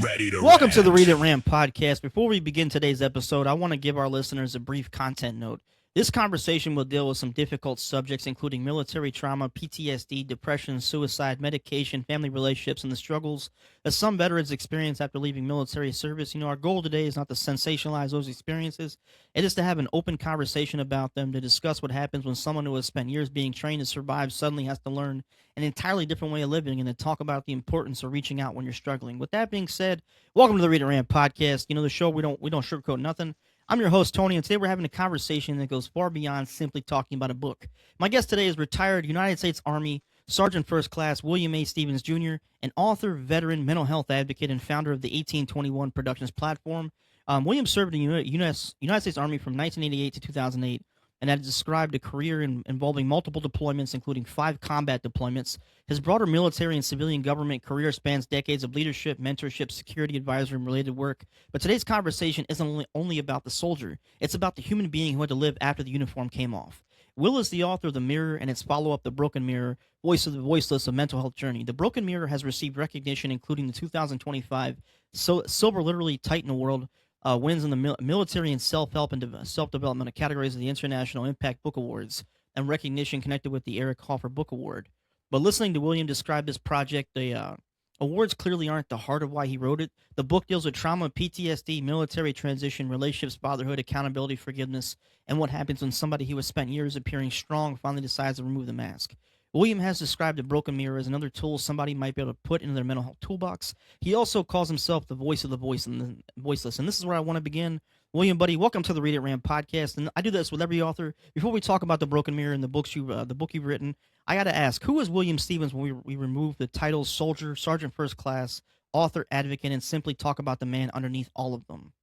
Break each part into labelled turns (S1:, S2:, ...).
S1: Welcome to the Read It Rant podcast. Before we begin today's episode, I want to give our listeners a brief content note. This conversation will deal with some difficult subjects, including military trauma, PTSD, depression, suicide, medication, family relationships, and the struggles that some veterans experience after leaving military service. Our goal today is not to sensationalize those experiences. It is to have an open conversation about them, to discuss what happens when someone who has spent years being trained to survive suddenly has to learn an entirely different way of living, and to talk about the importance of reaching out when you're struggling. With that being said, welcome to the Read It Rant podcast. The show we don't sugarcoat nothing. I'm your host, Tony, and today we're having a conversation that goes far beyond simply talking about a book. My guest today is retired United States Army Sergeant First Class William A. Stevens Jr., an author, veteran, mental health advocate, and founder of the 1821 Productions platform. William served in the United States Army from 1988 to 2008, and has described a career involving multiple deployments, including 5 combat deployments. His broader military and civilian government career spans decades of leadership, mentorship, security advisor, and related work. But today's conversation isn't only about the soldier, it's about the human being who had to live after the uniform came off. Will is the author of The Mirror and its follow-up, The Broken Mirror, Voice of the Voiceless, a Mental Health Journey. The Broken Mirror has received recognition, including the 2025 Silver Literary Titan Award, wins in the military and self-help and self-development categories of the International Impact Book Awards, and recognition connected with the Eric Hoffer Book Award. But listening to William describe this project, the awards clearly aren't the heart of why he wrote it. The book deals with trauma, PTSD, military transition, relationships, fatherhood, accountability, forgiveness, and what happens when somebody who has spent years appearing strong finally decides to remove the mask. William has described the broken mirror as another tool somebody might be able to put into their mental health toolbox. He also calls himself the voice of the voice and the voiceless. And this is where I want to begin. William, buddy, welcome to the Read It Rant podcast. And I do this with every author. Before we talk about the broken mirror and the book you've written, I got to ask, who is William Stevens when we remove the titles soldier, sergeant first class, author, advocate, and simply talk about the man underneath all of them?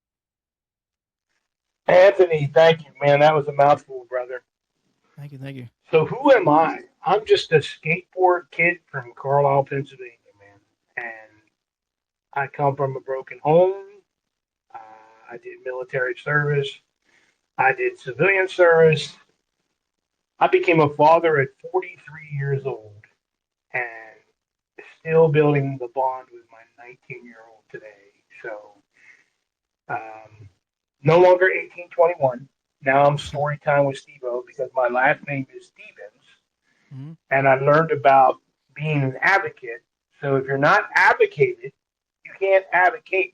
S2: Anthony, thank you, man. That was a mouthful, brother.
S1: Thank you, thank you.
S2: So who am I? I'm just a skateboard kid from Carlisle, Pennsylvania, man. And I come from a broken home. Uh, I did military service. I did civilian service. I became a father at 43 years old and still building the bond with my 19-year-old today. So um, no longer 1821. Now I'm story time with SteveO because my last name is Stevens,
S1: Mm-hmm.
S2: and I learned about being an advocate. So if you're not advocated, you can't advocate.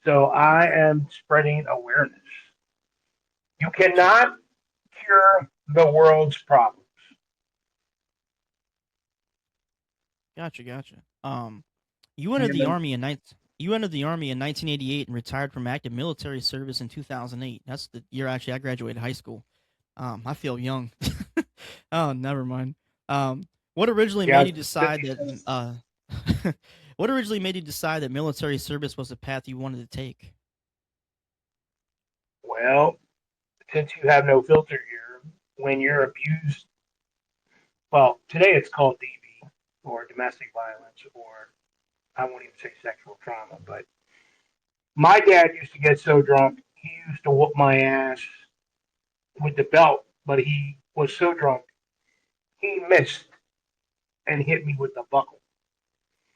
S2: So I am spreading awareness. You
S1: Gotcha,
S2: cannot cure the world's problems.
S1: gotcha. You entered the
S2: And
S1: army in night. You entered the army in 1988 and retired from active military service in 2008. That's the year actually I graduated high school. I feel young. Oh, never mind. Um, what originally
S2: yeah,
S1: made you decide that?
S2: 57.
S1: What originally made you decide that military service was the path you wanted to take?
S2: Well, since you have no filter here, when you're abused, well, today it's called DV or domestic violence, or I won't even say sexual trauma, but my dad used to get so drunk, he used to whoop my ass with the belt, but he was so drunk, he missed and hit me with the buckle.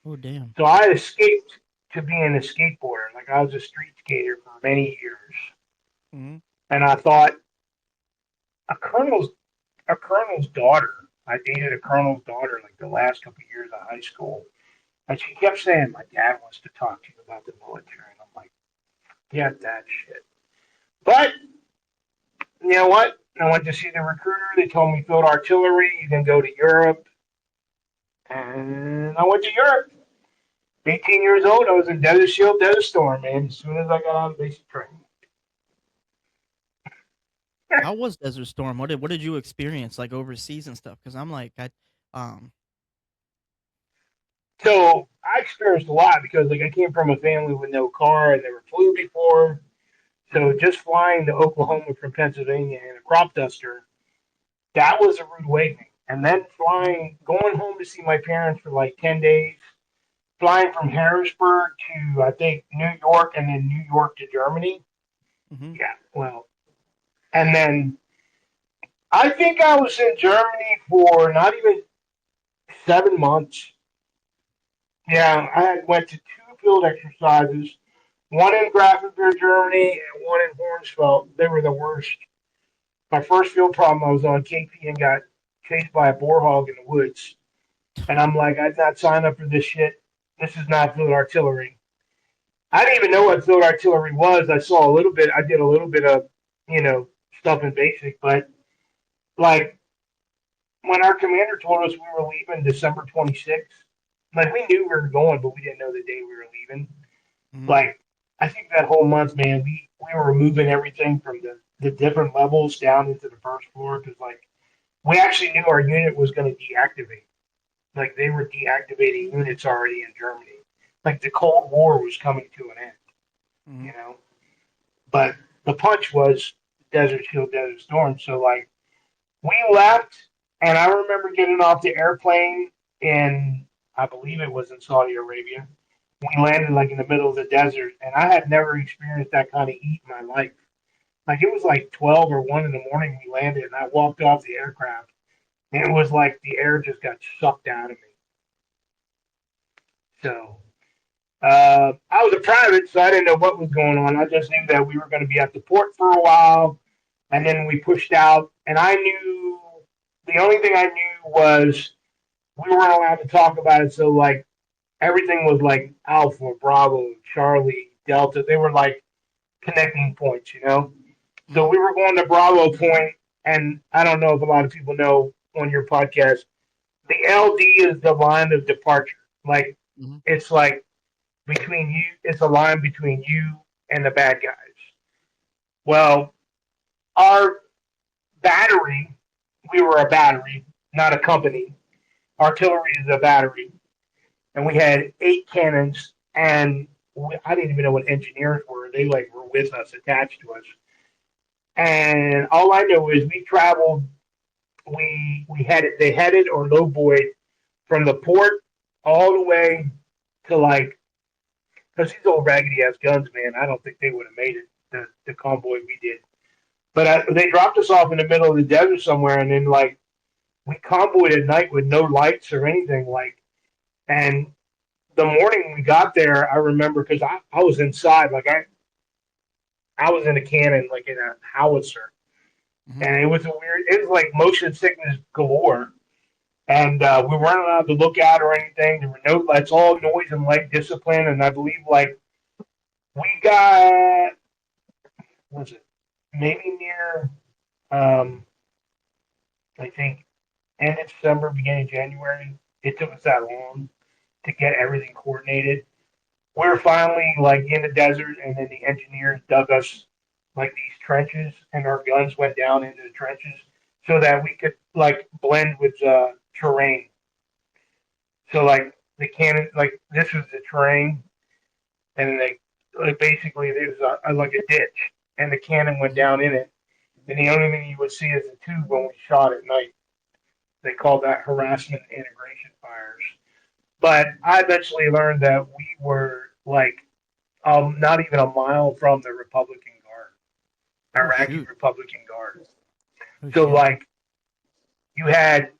S1: Oh, damn.
S2: So I escaped to being a skateboarder. Like I was a street skater for many years.
S1: Hmm.
S2: And I thought a colonel's a colonel's daughter. I dated a colonel's daughter like the last couple of years of high school. And she kept saying, my dad wants to talk to you about the military. And I'm like, yeah, that shit. But you know what? I went to see the recruiter. They told me field artillery. You can go to Europe. And I went to Europe. 18 years old. I was in Desert Shield, Desert Storm, man. As soon as I got out of basic training.
S1: How was Desert Storm? What did you experience like overseas and stuff? Because I'm like um
S2: So I experienced a lot because like I came from a family with no car. I never flew before. So just flying to Oklahoma from Pennsylvania in a crop duster, that was a rude awakening. And then going home to see my parents for like 10 days, flying from Harrisburg to, I think, New York and then New York to Germany.
S1: mm-hmm.
S2: Yeah, well, and then I think I was in Germany for not even 7 months. Yeah, I went to 2 field exercises, one in Grafenberg, Germany, and one in Hornsfeld. They were the worst. My first field problem, I was on KP and got chased by a boar hog in the woods. And I'm like, I'd not sign up for this shit. This is not field artillery. I didn't even know what field artillery was. I saw a little bit. I did a little bit of, you know, stuff in basic, but like when our commander told us we were leaving December 26th, like we knew we were going, but we didn't know the day we were leaving.
S1: Mhm.
S2: Like I think that whole month, man, we were moving everything from the different levels down into the first floor because like we actually knew our unit was going to deactivate. Like they were deactivating units already in Germany. Like the Cold War was coming to an end, you
S1: Mhm.
S2: know. But the punch was Desert Shield, Desert Storm. So like we left, and I remember getting off the airplane in, I believe it was in Saudi Arabia. We landed like in the middle of the desert, and I had never experienced that kind of heat in my life. Like it was like 12 or 1 in the morning we landed, and I walked off the aircraft, and it was like the air just got sucked out of me. So I was a private, so I didn't know what was going on. I just knew that we were going to be at the port for a while, and then we pushed out. And I knew the only thing I knew was we weren't allowed to talk about it. So like everything was like Alpha, Bravo, Charlie, Delta. They were like connecting points, you know. So
S1: Mhm.
S2: we were going to Bravo Point, and I don't know if a lot of people know on your podcast, the LD is the line of departure. Like
S1: Mhm.
S2: it's like between you. It's a line between you and the bad guys. Well, our battery, we were a battery, not a company. Artillery is a battery, and we had 8 cannons. And I didn't even know what engineers were. They like were with us, attached to us. And all I know is we traveled. We had it. They headed or low buoyed from the port all the way to like because these old raggedy ass guns, man. I don't think they would have made it the convoy we did. But they dropped us off in the middle of the desert somewhere, and then like we convoyed at night with no lights or anything. Like, and the morning we got there, I remember because I was inside, like I was in a cannon, like in a howitzer,
S1: Mhm.
S2: and it was a weird. It was like motion sickness galore, and we weren't allowed to look out or anything. There were no. It's all noise and light discipline, and I believe like we got what was it maybe near um, I think end of December, beginning of January. It took us that long to get everything coordinated. We're finally like in the desert, and then the engineers dug us like these trenches, and our guns went down into the trenches so that we could like blend with terrain. So like the cannon, like this was the terrain, and then they like basically there was like a ditch, and the cannon went
S1: Mhm.
S2: down in it. And the only thing you would see is the tube when we shot at night. They called that harassment integration fires. But I eventually learned that we were like not even a mile from the Republican Guard,
S1: Oh
S2: Iraqi
S1: shoot.
S2: Republican Guard.
S1: Oh
S2: So
S1: shit.
S2: like you had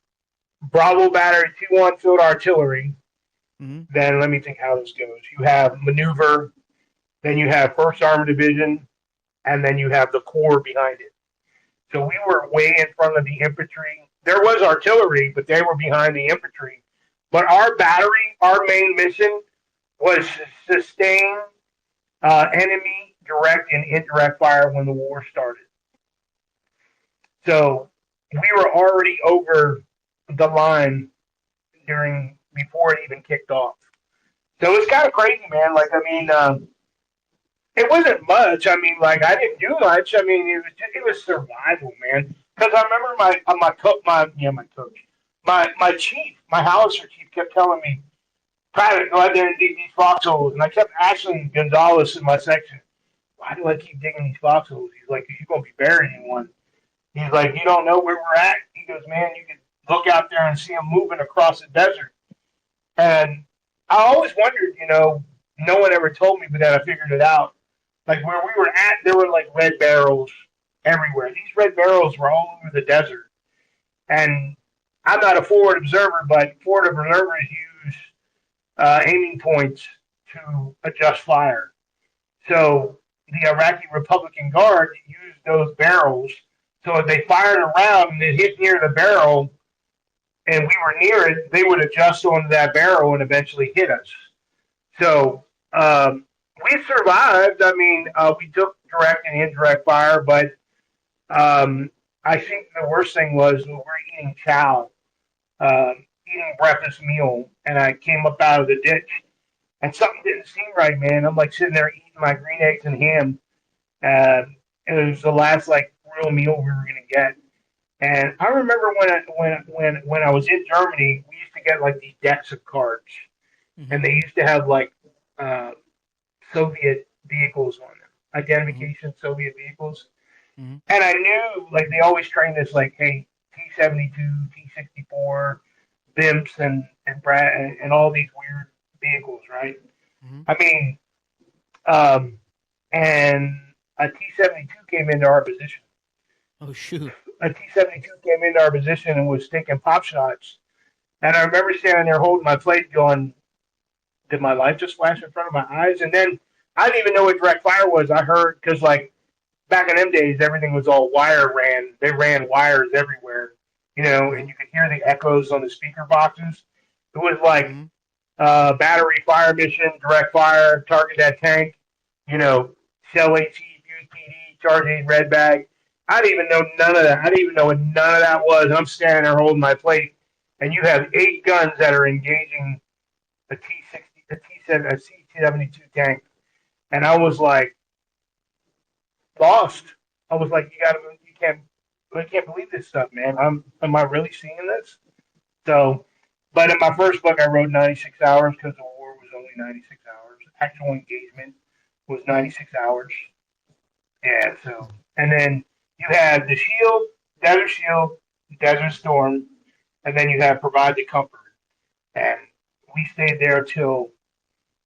S2: Bravo Battery 2 on field artillery.
S1: Mhm.
S2: Then let me think how this goes. You have maneuver, then you have First Armored Division, and then you have the Corps behind it. So we were way in front of the infantry. There was artillery, but they were behind the infantry. But our battery, our main mission was to sustain enemy direct and indirect fire when the war started. So we were already over the line during before it even kicked off. So it's kind of crazy, man. Like I mean, it wasn't much. I mean, like I didn't do much. I mean, it was survival, man. Because I remember my coach, my chief, my howitzer chief kept telling me, "Private, go out there and dig these foxholes." And I kept asking Gonzalez in my section, "Why do I keep digging these foxholes?" He's like, "Cause you're gonna be buried in one." He's like, "You don't know where we're at." He goes, "Man, you can look out there and see them moving across the desert." And I always wondered, no one ever told me, but then I figured it out. Like where we were at, there were like red barrels everywhere. These red barrels were all over the desert. And I'm not a forward observer, but forward observers use aiming points to adjust fire. So the Iraqi Republican Guard used those barrels. So if they fired a round and it hit near the barrel and we were near it, they would adjust onto that barrel and eventually hit us. So we survived. I mean, we took direct and indirect fire, but um, I think the worst thing was we were eating chow, eating breakfast meal, and I came up out of the ditch, and something didn't seem right, man. I'm like sitting there eating my green eggs and ham, and it was the last like real meal we were gonna get. And I remember when I was in Germany, we used to get like these decks of cards,
S1: Mm-hmm.
S2: and they used to have like uh, Soviet vehicles on them,
S1: Mm-hmm.
S2: identification Soviet vehicles.
S1: Mm-hmm.
S2: And I knew like they always trained us like, hey, T-72, T-64, BIMPs, and all these weird vehicles, right?
S1: Mm-hmm.
S2: I mean, um, and a T-72 came into our position.
S1: Oh shoot.
S2: A T-72 came into our position and was taking pop shots. And I remember standing there holding my plate, going, "Did my life just flash in front of my eyes?" And then I didn't even know what direct fire was. I heard because like back in them days, everything was all wire ran. They ran wires everywhere, and
S1: Mm-hmm.
S2: you could hear the echoes on the speaker boxes. It was like
S1: Mm-hmm.
S2: battery fire mission, direct fire, target that tank, you know, shell AT, fuse PD, charge A red bag. I didn't even know none of that. I didn't even know what none of that was. I'm standing there holding my plate, and you have 8 guns that are engaging a T-60, a T-7, a C-72 tank, and I was like, lost. I was like, I can't believe this stuff, man. Am I really seeing this? So, but in my first book, I wrote 96 hours because the war was only 96 hours. Actual engagement was
S1: Mm-hmm.
S2: 96 hours. Yeah. So, and then you have the Shield, Desert Storm, and then you have Provide the Comfort. And we stayed there till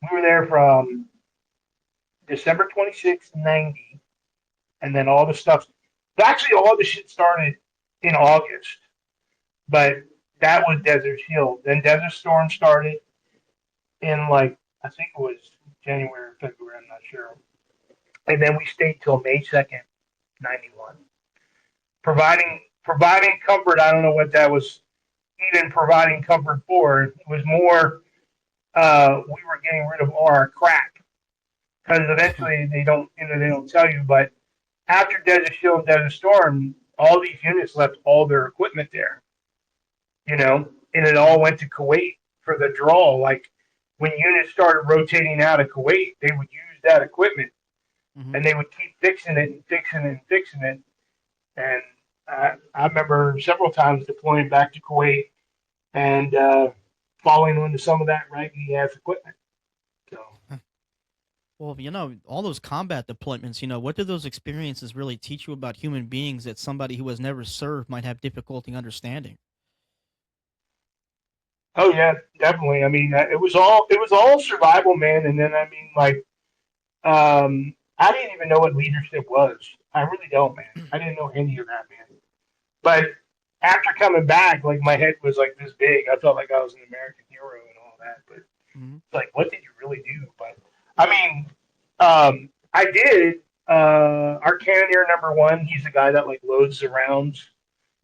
S2: we were there from December 26th, 90, and then all the stuff. Actually, all the shit started in August, but that was Desert Shield. Then Desert Storm started in like I think it was January or February. I'm not sure. And then we stayed till May 2nd, 91. Providing comfort. I don't know what that was even providing comfort for. It was more we were getting rid of all our crack because eventually they don't tell you, but after Desert Shield and Desert Storm, all these units left all their equipment there, and it all
S1: Mm-hmm.
S2: went to Kuwait for the draw. Like when units started rotating out of Kuwait, they would use that equipment
S1: Mm-hmm.
S2: and they would keep fixing it and fixing it and fixing it. And I remember several times deploying back to Kuwait and falling into some of that raggedy ass equipment. So,
S1: Well, all those combat deployments, what do those experiences really teach you about human beings that somebody who has never served might have difficulty understanding?
S2: oh yeah, definitely. I mean, it was all survival, man. And then I mean, like, I didn't even know what leadership was. I really don't, man. I didn't know any of that, man. But after coming back, like my head was like this big. I felt like I was an American hero and all that. But
S1: Mm-hmm.
S2: it's like, what did you really do? But I mean, I did. Our cannoneer number one, he's the guy that like loads the rounds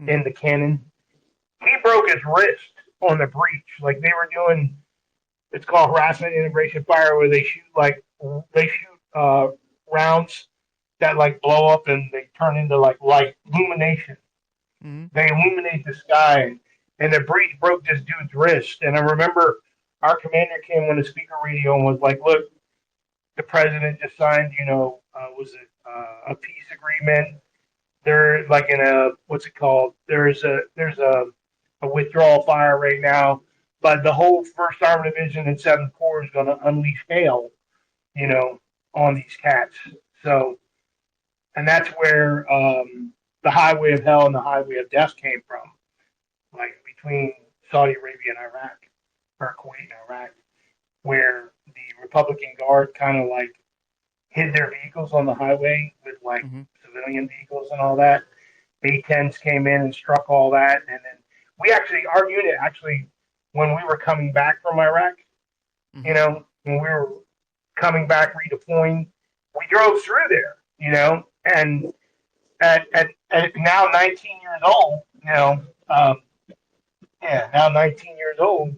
S1: Mm-hmm.
S2: in the cannon. He broke his wrist on the breach. Like they were doing, it's called harassment integration fire, where they shoot rounds that like blow up and they turn into like light illumination.
S1: Mm-hmm.
S2: They illuminate the sky, and the breach broke this dude's wrist. And I remember our commander came on the speaker radio and was like, "Look, the president just signed, was it a peace agreement? They're like in a what's it called? There's a withdrawal fire right now, but the whole First Armored Division and Seventh Corps is going to unleash hail, you know, on these cats. So, and that's where the highway of hell and the highway of death came from, like between Saudi Arabia and Iraq, or Kuwait and Iraq, where the Republican Guard kind of like hid their vehicles on the highway with like
S1: Mm-hmm.
S2: civilian vehicles and all that. A-10s came in and struck all that, and then our unit actually, when we were coming back from Iraq,
S1: Mm-hmm.
S2: when we were coming back, redeploying. We drove through there, and at now 19 years old, um, now 19 years old,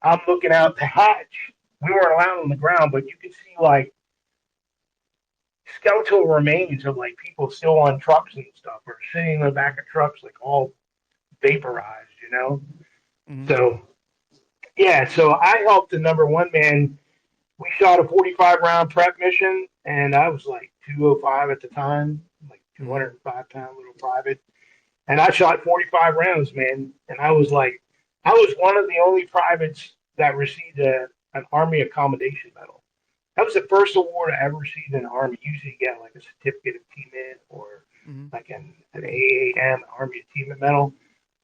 S2: I'm looking out the hatch. We weren't allowed on the ground, but you could see like skeletal remains of like people still on trucks and stuff, or sitting in the back of trucks, like all vaporized.
S1: Mm-hmm.
S2: So yeah, so I helped the number one man. We shot a 45 round prep mission, and I was like 205 at the time, like
S1: Mm-hmm.
S2: 205-pound little private. And I shot 45 rounds, man. And I was like, I was one of the only privates that received an Army Accommodation Medal. That was the first award I ever received in the Army. Usually you get like a certificate of achievement or
S1: Mm-hmm.
S2: like an AAM, Army Achievement Medal.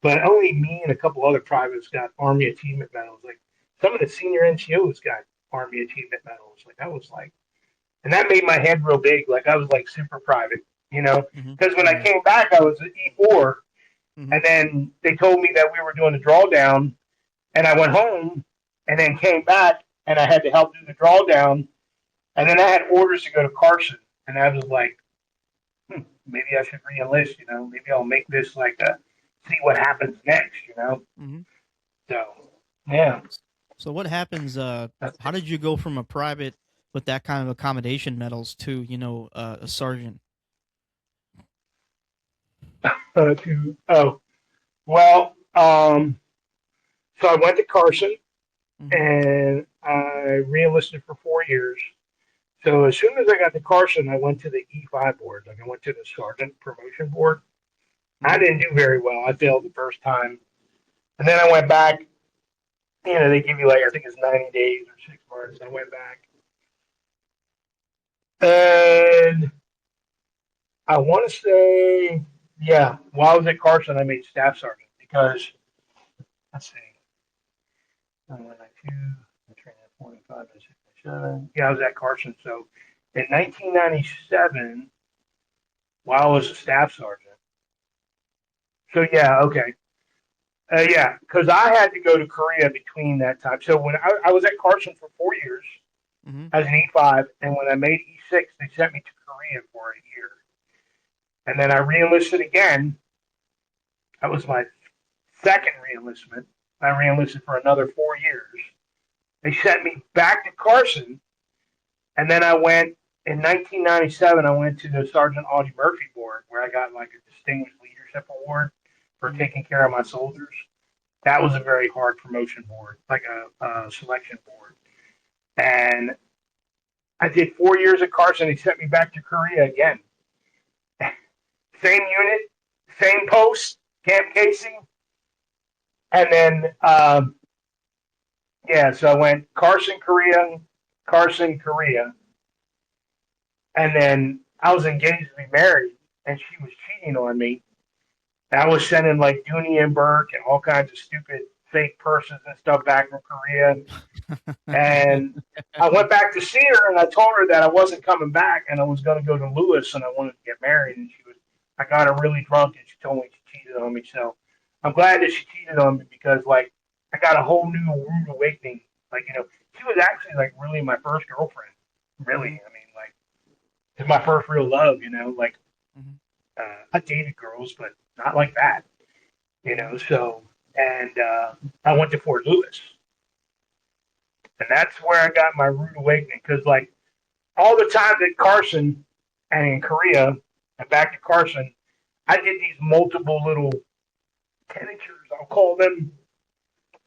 S2: But only me and a couple other privates got Army Achievement Medals. Like some of the senior NCOs got Army Achievement Medals. Like I was like, and that made my head real big. Like I was like super private,
S1: Mm-hmm.
S2: because when I
S1: Yeah.
S2: came back, I was at E4,
S1: Mm-hmm.
S2: and then they told me that we were doing a drawdown, and I went home, and then came back, and I had to help do the drawdown, and then I had orders to go to Carson, and I was like, maybe I should reenlist. Maybe I'll make this like a see what happens next.
S1: Mm-hmm.
S2: So yeah,
S1: So what happens?
S2: that's
S1: How did you go from a private with that kind of accommodation medals to a sergeant?
S2: oh well. So I went to Carson
S1: Mm-hmm.
S2: and I reenlisted for 4 years. So as soon as I got to Carson, I went to the E5 board. Like I went to the sergeant promotion board. I
S1: Mm-hmm.
S2: didn't do very well. I failed the first time, and then I went back. They give you like I think it's 90 days or 6 months. I went back, and I want to say, yeah, while I was at Carson, I made staff sergeant because let's see, I went like I trained at 45 and 67. Yeah, I was at Carson. So in 1997, while I was a staff sergeant. So yeah, okay. Yeah, because I had to go to Korea between that time. So when I was at Carson for 4 years
S1: Mm-hmm.
S2: as an E5, and when I made E6, they sent me to Korea for a year. And then I reenlisted again. That was my second reenlistment. I reenlisted for another 4 years. They sent me back to Carson, and then I went in 1997. I went to the Sergeant Audie Murphy Board, where I got like a Distinguished Leadership Award for
S1: Mm-hmm.
S2: taking care of my soldiers. That was a very hard promotion board, like a selection board. And I did 4 years at Carson. They sent me back to Korea again. Same unit, same post, Camp Casey. And then, yeah, so I went Carson, Korea. And then I was engaged to be married, and she was cheating on me. And I was sending like Dooney and Burke and all kinds of stupid fake purses and stuff back from Korea. And I went back to see her and I told her that I wasn't coming back and I was going to go to Lewis and I wanted to get married. And I got her really drunk and she told me she cheated on me. So I'm glad that she cheated on me because, like, I got a whole new rude awakening. Like, she was actually, like, really my first girlfriend. Really.
S1: Mm-hmm.
S2: I mean, like, it's my first real love. Like,
S1: Mm-hmm.
S2: I dated girls, but not like that.
S1: Mm-hmm.
S2: So, and I went to Fort Lewis. And that's where I got my rude awakening because, like, all the times at Carson and in Korea and back to Carson, I did these multiple little tenatures, I'll call them,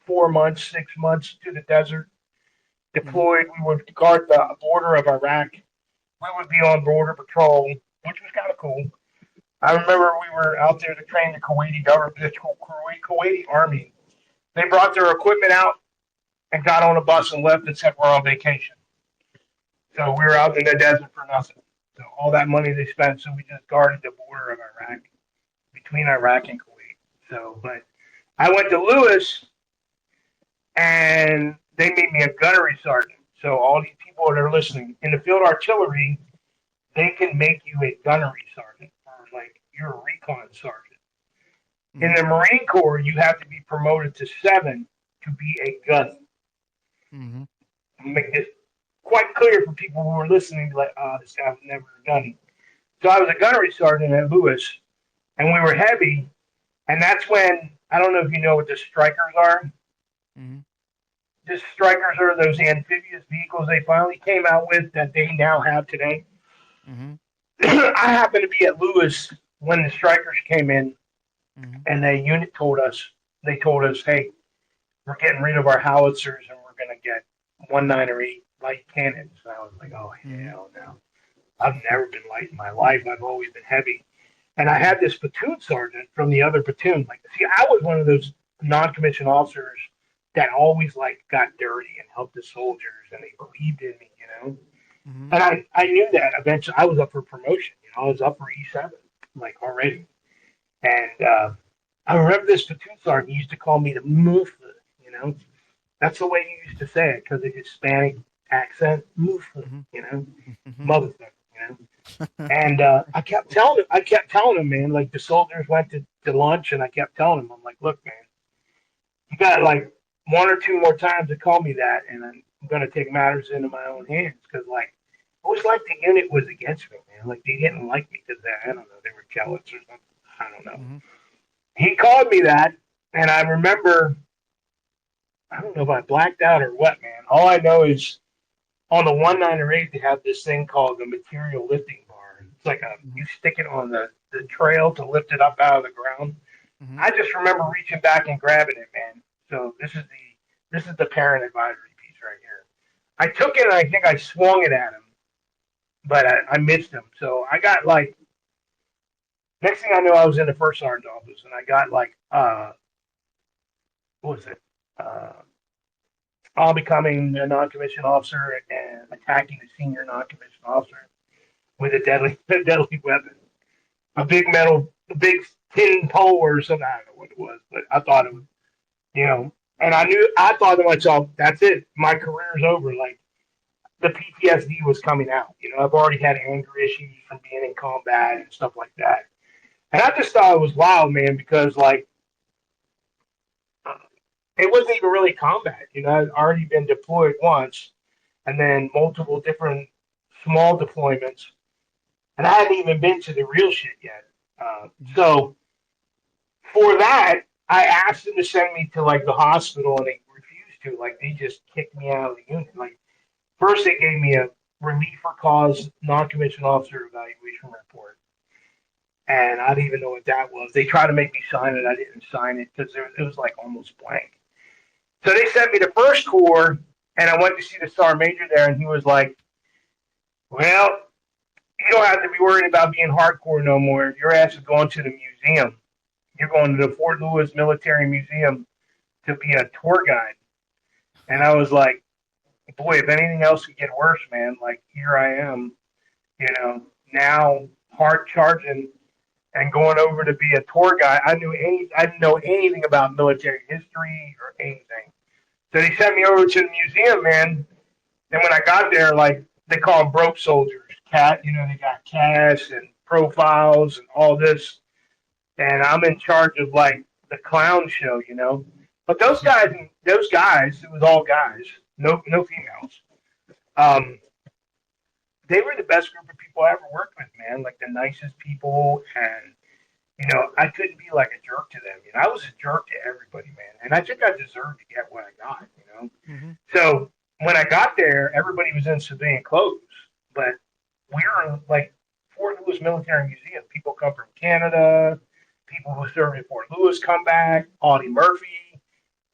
S2: 4 months, 6 months to the desert.
S1: Mm-hmm.
S2: Deployed, we would guard the border of Iraq. We would be on border patrol, which was kind of cool. I remember we were out there to train the Kuwaiti government, the Kuwaiti army. They brought their equipment out and got on a bus and left and said we're on vacation. So we were out in the desert for nothing. So all that money they spent, so we just guarded the border of Iraq, between Iraq and Kuwait. So, but I went to Lewis, and they made me a gunnery sergeant. So all these people that are listening in the field artillery, they can make you a gunnery sergeant, or like you're a recon sergeant. In
S1: Mm-hmm.
S2: the Marine Corps, you have to be promoted to 7 to be a gun.
S1: Mm-hmm.
S2: Make this quite clear for people who were listening, like, this guy was never a gunny. So I was a gunnery sergeant at Lewis, and we were heavy, and that's when I don't know if you know what the strikers are.
S1: Mm-hmm.
S2: The strikers are those amphibious vehicles they finally came out with that they now have today.
S1: Mm-hmm.
S2: I happened to be at Lewis when the strikers came in,
S1: Mm-hmm.
S2: and the unit told us, hey, we're getting rid of our howitzers and we're going to get 198 light cannons. And I was like, oh,
S1: Mm-hmm.
S2: hell no. I've never been light in my life. I've always been heavy. And I had this platoon sergeant from the other platoon. Like, see, I was one of those non-commissioned officers that always like got dirty and helped the soldiers, and they believed in me, you know.
S1: Mm-hmm.
S2: And I knew that eventually I was up for promotion. You know, I was up for E7, like already. And I remember this platoon sergeant used to call me the Mufa. You know, that's the way he used to say it because of his Hispanic accent. Mufa,
S1: Mm-hmm.
S2: you know,
S1: Mm-hmm.
S2: motherfucker, you know. And I kept telling him, man, like the soldiers went to lunch, and I kept telling him, I'm like, look, man, you got like one or two more times to call me that, and I'm going to take matters into my own hands because, like, it was like the unit was against me, man. Like they didn't like me because I don't know, they were jealous or something. I don't know.
S1: Mm-hmm.
S2: He called me that, and I remember, I don't know if I blacked out or what, man. All I know is on the 198 they have this thing called the material lifting bar. It's like
S1: Mm-hmm.
S2: you stick it on the trail to lift it up out of the ground.
S1: Mm-hmm.
S2: I just remember reaching back and grabbing it, man. So this is the parent advisory piece right here. I took it and I think I swung it at him, but I missed him. So I got like, next thing I knew, I was in the first sergeant's office, and I got like, what was it? Uh, all becoming a non-commissioned officer and attacking a senior non-commissioned officer with a deadly a deadly weapon, a big tin pole or something. I don't know what it was, but I thought it was, you know. And I thought to myself, that's it, my career's over. Like the PTSD was coming out. You know, I've already had anger issues from being in combat and stuff like that. And I just thought it was wild, man, because like it wasn't even really combat. You know, I'd already been deployed once, and then multiple different small deployments, and I hadn't even been to the real shit yet. So for that, I asked them to send me to like the hospital, and they refused to. Like they just kicked me out of the unit. Like first, they gave me a relief for cause non-commissioned officer evaluation report, and I didn't even know what that was. They tried to make me sign it. I didn't sign it because it was like almost blank. So they sent me to first corps, and I went to see the sergeant major there, and he was like, "Well, you don't have to be worried about being hardcore no more. Your ass is going to the museum. You're going to the Fort Lewis Military Museum to be a tour guide." And I was like, "Boy, if anything else could get worse, man, like here I am, you know, now hard charging and going over to be a tour guide. I didn't know anything about military history or anything. So they sent me over to the museum, man. And when I got there, like they call them broke soldiers, cat. You know, they got casts and profiles and all this, and I'm in charge of like the clown show, you know. But those guys, it was all guys, no females. Um, they were the best group of people I ever worked with, man. Like the nicest people, and you know, I couldn't be like a jerk to them. You know, I was a jerk to everybody, man, and I think I deserved to get what I got. You know,
S1: Mm-hmm.
S2: so when I got there, everybody was in civilian clothes, but we were in like Fort Lewis Military Museum. People come from Canada. People who served in Fort Lewis come back. Audie Murphy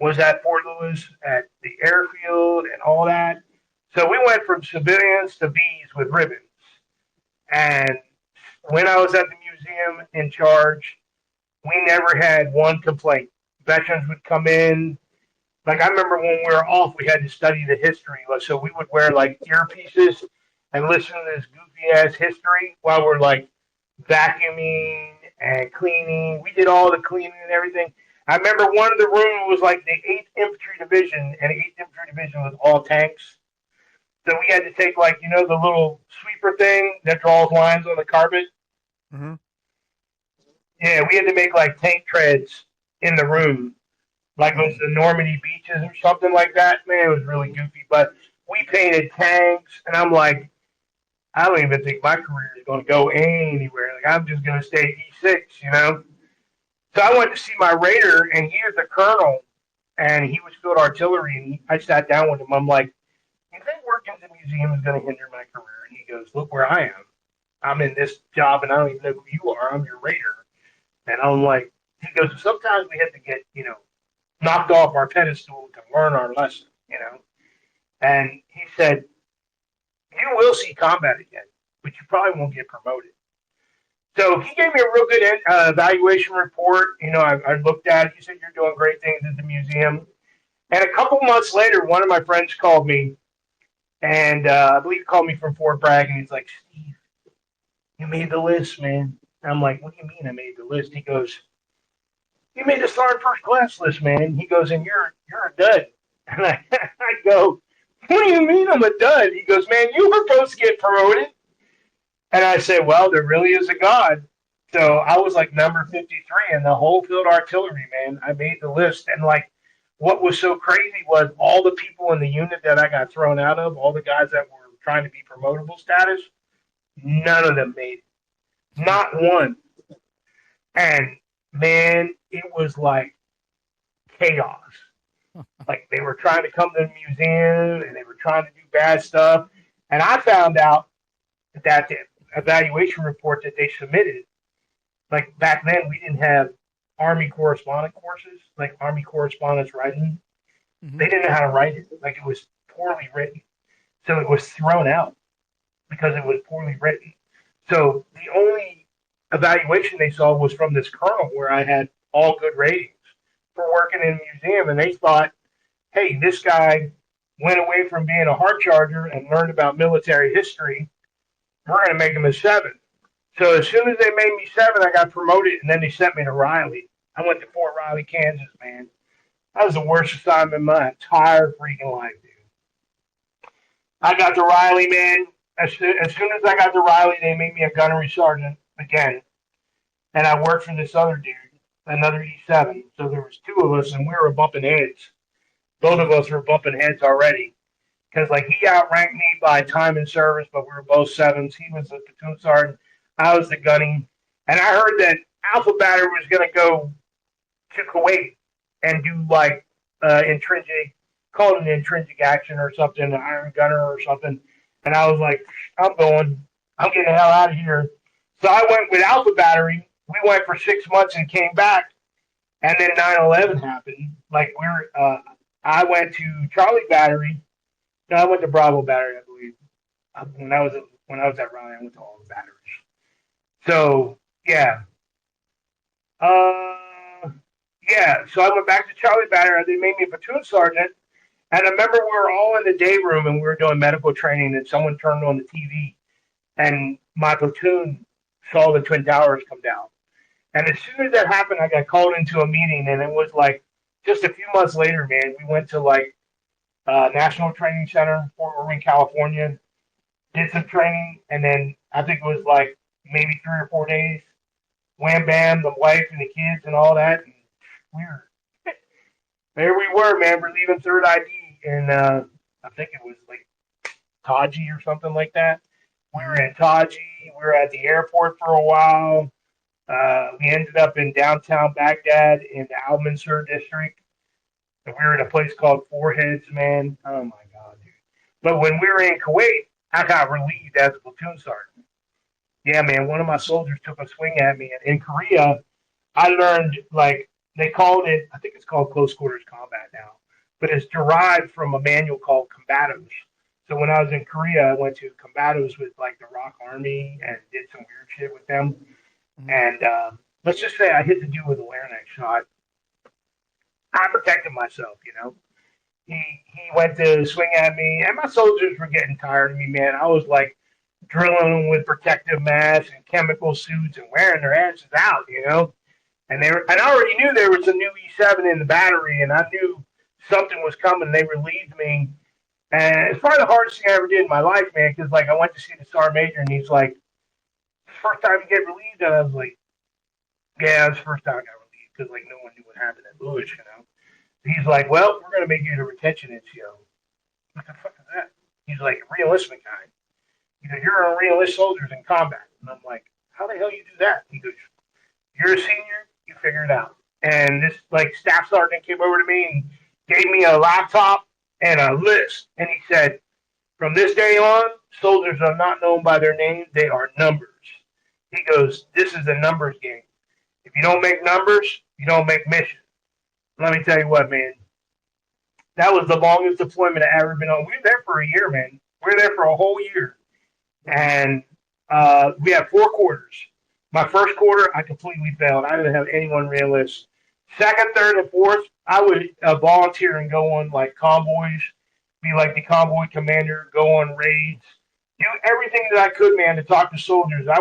S2: was at Fort Lewis at the airfield and all that. So we went from civilians to bees with ribbons. And when I was at the museum in charge, we never had one complaint. Veterans would come in. Like I remember when we were off, we had to study the history. So we would wear like earpieces and listen to this goofy ass history while we're like vacuuming and cleaning. We did all the cleaning and everything. I remember one of the rooms was like the 8th Infantry Division, and the 8th Infantry Division was all tanks. So we had to take like, you know, the little sweeper thing that draws lines on the carpet.
S1: Mm-hmm.
S2: Yeah, we had to make like tank treads in the room, like it was the Normandy beaches or something like that. Man, it was really goofy, but we repainted tanks, and I'm like, I don't even think my career is going to go anywhere. Like I'm just going to stay E6, you know. So I went to see my Raider, and he was a colonel, and he was field artillery. And I sat down with him. I'm like, you think working in the museum is going to hinder my career? And he goes, look where I am. I'm in this job, and I don't even know who you are. I'm your Raider. And I'm like, he goes, sometimes we have to get, knocked off our pedestal to learn our lesson, you know. And he said, you will see combat again, but you probably won't get promoted. So he gave me a real good evaluation report. I looked at it. He said, you're doing great things at the museum. And a couple months later, one of my friends called me, and I believe he called me from Fort Bragg, and he's like, Steve, you made the list, man. And I'm like, what do you mean I made the list? He goes, you made the sergeant first class list, man. He goes, and you're a dud. And I go, what do you mean I'm a dud? He goes, man, you were supposed to get promoted. And I said, well, there really is a God. So I was like number 53 in the whole field artillery, man. I made the list. And like, what was so crazy was all the people in the unit that I got thrown out of, all the guys that were trying to be promotable status, none of them made it. Not one. And man, it was like chaos. Like they were trying to come to the museum and they were trying to do bad stuff. And I found out that the evaluation report that they submitted, like back then, we didn't have Army correspondent courses, like Army correspondence writing.
S1: Hmm.
S2: They didn't know how to write it. Like it was poorly written. So it was thrown out because it was poorly written. So the only evaluation they saw was from this colonel where I had all good ratings for working in a museum. And they thought, hey, this guy went away from being a hard charger and learned about military history. We're going to make him a 7. So as soon as they made me 7, I got promoted, and then they sent me to Riley. I went to Fort Riley, Kansas, man. That was the worst assignment in my entire freaking life, dude. I got to Riley, man. As soon as I got to Riley, they made me a gunnery sergeant again, and I worked for this other dude, another E7. So there was 2 of us, and we were bumping heads. Both of us were bumping heads already because like he outranked me by time and service, but we were both 7s. He was the platoon sergeant, I was the gunning, and I heard that Alpha Batter was going to go to Kuwait and do like intrinsic, call it an intrinsic action or something, an Iron Gunner or something. And I was like, I'm going, I'm getting the hell out of here. So I went with Alpha Battery. We went for 6 months and came back, and then 9/11 happened. Like I went to Charlie Battery. No, I went to Bravo Battery, I believe. When I was at Raleigh, I went to all the batteries. So yeah, uh, yeah. So I went back to Charlie Battery. They made me a platoon sergeant, and I remember we were all in the day room and we were doing medical training, and someone turned on the TV, and my platoon saw the Twin Towers come down. And as soon as that happened, I got called into a meeting, and it was like just a few months later, man. We went to like National Training Center, Fort Irwin, California, did some training, and then I think it was like maybe 3 or 4 days. Wham bam, the wife and the kids and all that. And we were there. We were, man. We're leaving Third ID, and I think it was like Taji or something like that. We
S1: Hmm.
S2: were in Taji. We were at the airport for a while. We ended up in downtown Baghdad in the Al Mansur district. And we were in a place called Four Heads, man. Oh my god, dude! But when we were in Kuwait, I got relieved as a platoon sergeant. Yeah, man, one of my soldiers took a swing at me. And in Korea, I learned, like, they called it, I think it's called close quarters combat now, but it's derived from a manual called combatos. So when I was in Korea, I went to combatos with, like, the Rock Army and did some weird shit with them.
S1: Hmm.
S2: And let's just say I hit the dude with a larynx shot. I protected myself, you know. He went to swing at me, and my soldiers were getting tired of me, man. I was like drilling them with protective masks and chemical suits and wearing their asses out, you know. And I already knew there was a new E7 in the battery, and I knew something was coming. They relieved me, and it's probably the hardest thing I ever did in my life, man. Because like I went to see the sergeant major, and he's like, "First time you get relieved," and I was like, "Yeah, it's the first time I got relieved because like no one knew what happened at Lewis, you know." He's like, "Well, we're gonna make you the retention NCO." What the fuck is that? He's like, reenlistment guy. He goes, you're a reenlist soldiers in combat. And I'm like, how the hell you do that? He goes, you're a senior, you figure it out. And this like staff sergeant came over to me and gave me a laptop and a list. And he said, from this day on, soldiers are not known by their name, they are numbers. He goes, this is a numbers game. If you don't make numbers, you don't make missions. Let me tell you what, man. That was the longest deployment I've ever been on. We were there for a year, man. We were there for a whole year. And we had 4 quarters. My first quarter, I completely failed. I didn't have anyone realist. Second, third, and fourth, I would volunteer and go on like convoys, be like the convoy commander, go on raids, do everything that I could, man, to talk to soldiers. I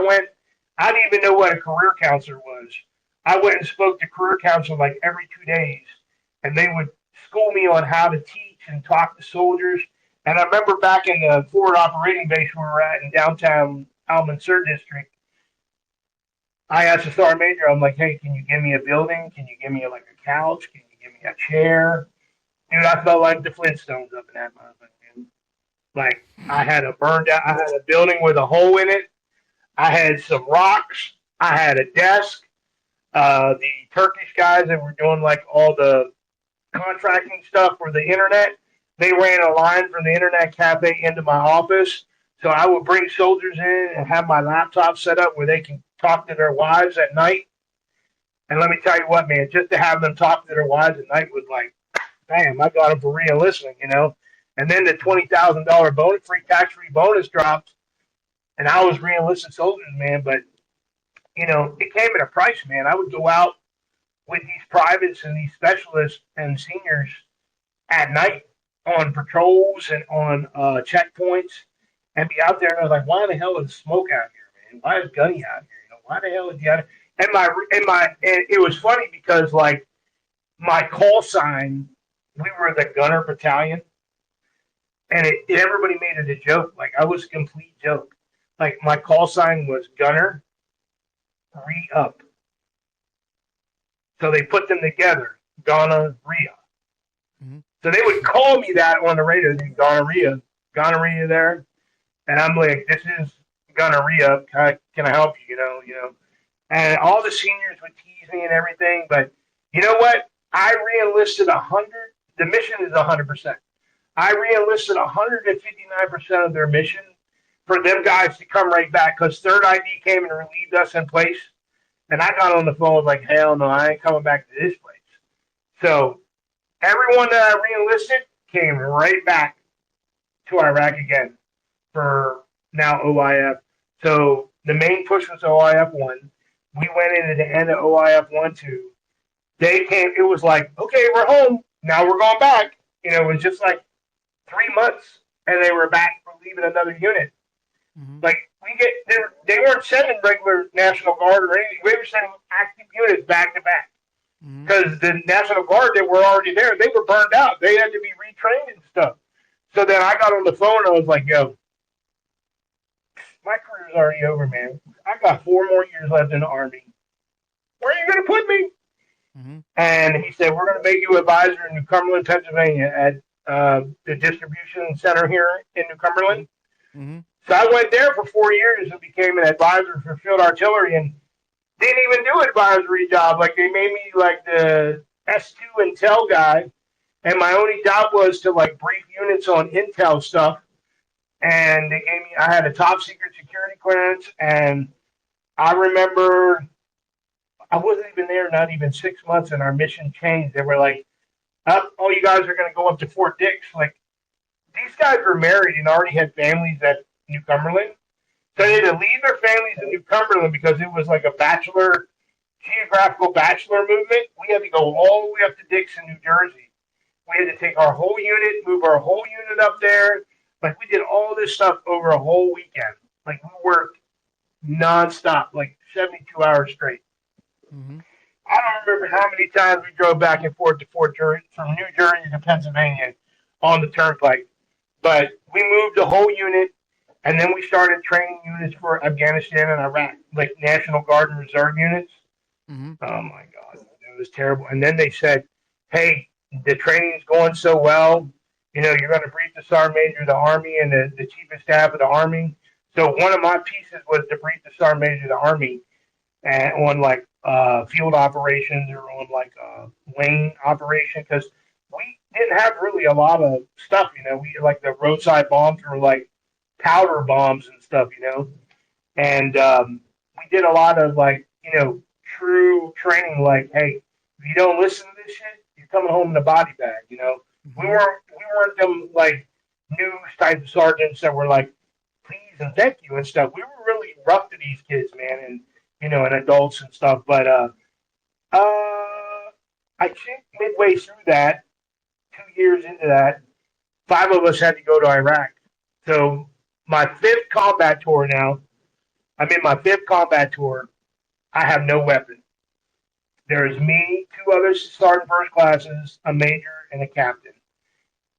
S2: didn't even know what a career counselor was. I went and spoke to career counselor like every 2 days, and they would school me on how to teach and talk to soldiers. And I remember back in the forward operating base we were at in downtown Almansur district, I asked the sergeant major, I'm like, hey, can you give me a building? Can you give me like a couch? Can you give me a chair? Dude, I felt like the Flintstones up in that motherfucker. Like I had a building with a hole in it. I had some rocks. I had a desk. The Turkish guys that were doing like all the contracting stuff for the internet, they ran a line from the internet cafe into my office. So I would bring soldiers in and have my laptop set up where they can talk to their wives at night. And let me tell you what, man, just to have them talk to their wives at night was like, bam, I got them for real listening, you know. And then the $20,000 bonus, free tax free bonus dropped, and I was re-enlisting soldiers, man. But you know, it came at a price, man. I would go out with these privates and these specialists and seniors at night on patrols and on checkpoints and be out there. And I was like, why the hell is smoke out here, man? Why is Gunny out here? You know, why the hell is he out here? And it was funny because like my call sign, we were the gunner battalion, and everybody made it a joke. Like I was a complete joke. Like my call sign was gunner re up. So they put them together, gonorrhea.
S1: Mm-hmm.
S2: So they would call me that on the radio, gonorrhea there, and I'm like, this is gonorrhea. Can I help you? And all the seniors would tease me and everything, but you know what? I re-enlisted 100. The mission is 100%. I re-enlisted 159% of their mission for them guys to come right back because Third ID came and relieved us in place. And I got on the phone with like, hell no, I ain't coming back to this place. So everyone that I re-enlisted came right back to Iraq again for now OIF. So the main push was OIF 1. We went in at the end of OIF 1, 2. They came, it was like, okay, we're home. Now we're going back. You know, it was just like 3 months and they were back for leaving another unit.
S1: Mm-hmm.
S2: Like they weren't sending regular National Guard or anything. We were sending active units back to back because the National Guard that were already there, they were burned out. They had to be retrained and stuff. So then I got on the phone and I was like, "Yo, my career's already over, man. I got 4 more years left in the Army. Where are you going to put me?"
S1: Mm-hmm.
S2: And he said, "We're going to make you advisor in New Cumberland, Pennsylvania, at the distribution center here in New Cumberland."
S1: Mm-hmm.
S2: So I went there for 4 years and became an advisor for field artillery and didn't even do advisory job. Like they made me like the S2 intel guy, and my only job was to like brief units on intel stuff. And they gave me, I had a top secret security clearance, and I remember I wasn't even there, not even 6 months, and our mission changed. They were like, "Oh, you guys are going to go up to Fort Dix." Like these guys were married and already had families at New Cumberland. So they had to leave their families in New Cumberland because it was like a geographical bachelor movement. We had to go all the way up to Dixon, New Jersey. We had to take our whole unit, move our whole unit up there. Like we did all this stuff over a whole weekend. Like we worked nonstop, like 72 hours straight.
S1: Mm-hmm.
S2: I don't remember how many times we drove back and forth to Fort Jersey, from New Jersey to Pennsylvania on the turnpike. But we moved the whole unit, and then we started training units for Afghanistan and Iraq, like National Guard and Reserve units.
S1: Mm-hmm.
S2: Oh my God, it was terrible. And then they said, "Hey, the training's going so well. You're going to brief the sergeant major of the Army and the chief of staff of the Army. So one of my pieces was to brief the sergeant major of the Army and on like field operations or on like lane operation because we didn't have really a lot of stuff. We like the roadside bombs were like powder bombs and stuff. And we did a lot of like true training. Like, hey, if you don't listen to this shit, you're coming home in a body bag. We
S1: Hmm.
S2: weren't them like news type of sergeants that were like please and thank you and stuff. We were really rough to these kids, man, and and adults and stuff. But I think midway through that, 2 years into that, five of us had to go to Iraq. So my fifth combat tour now. I'm in my fifth combat tour. I have no weapon. There is me, two other sergeant first classes, a major, and a captain.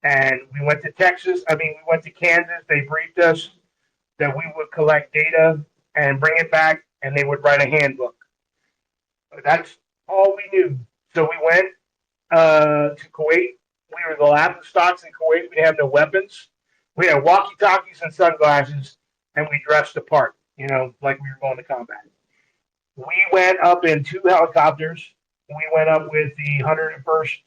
S2: And we went to Texas. We went to Kansas. They briefed us that we would collect data and bring it back, and they would write a handbook. That's all we knew. So we went to Kuwait. We were the laughing stocks in Kuwait. We didn't have no weapons. We had walkie talkies and sunglasses, and we dressed the part, like we were going to combat. We went up in two helicopters. We went up with the 101st